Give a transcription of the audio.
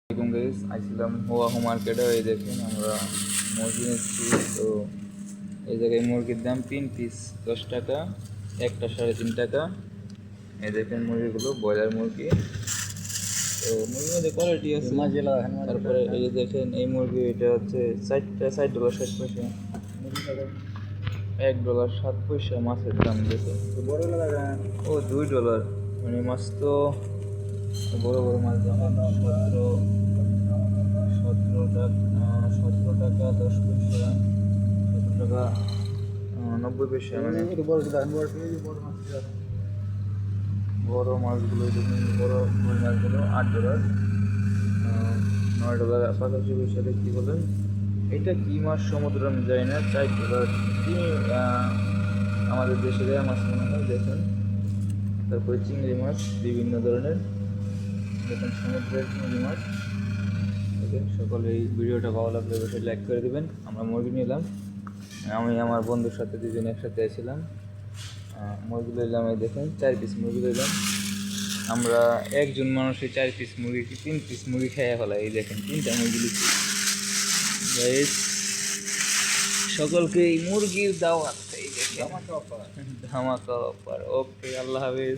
আসসালামাইকুম গাইস, আইছিলাম হোয়াহো মার্কেটে। এই দেখেন আমরা মুরগি নিচ্ছি। তো এই জায়গায় মুরগির দাম 3 পিস 10 টাকা, একটা 3.5 টাকা। এই দেখেন মুরগিগুলো ব্রয়লার মুরগি। তো মুরগির মধ্যে কোয়ালিটি আছে। তারপরে এই যে দেখেন এই মুরগি, এটা হচ্ছে $60.60। $1.07 মাছের দাম দেখেন। ও $2, মানে মাছ তো বড় বড় মাছ দাম 17 টাকা 10 পয়সা, 17 টাকা 90 পয়সা। মানে বড় মাছগুলো দেখুন, বড় কই মাছগুলো $8, $9.85 দেখতে বলেন। এটা কি মাছ সমুদ্র আমি যাই না। $4 কি আমাদের দেশের মাছ মনে হয়। দেখেন তারপরে চিংড়ি মাছ বিভিন্ন ধরনের, দেখেন সমুদ্রের চিংড়ি মাছ। ওকে, সকলে এই ভিডিওটা ভালো লাগলে অবশ্যই লাইক করে দেবেন। আমরা মুরগি নিলাম, আমি আমার বন্ধুর সাথে দুজন একসাথে এসেছিলাম। মুরগি লইলাম, এই দেখেন 4 পিস মুরগি লইলাম। আমরা একজন মানুষের 4 পিস মুরগি কি 3 পিস মুরগি খেয়ে ফেলাই। এই দেখেন 3টা মুরগি লিখি। সকলকে এই মুরগির দাওয়াত। এই দেখেন ধামাকা অফার। ওকে, আল্লাহ হাফেজ।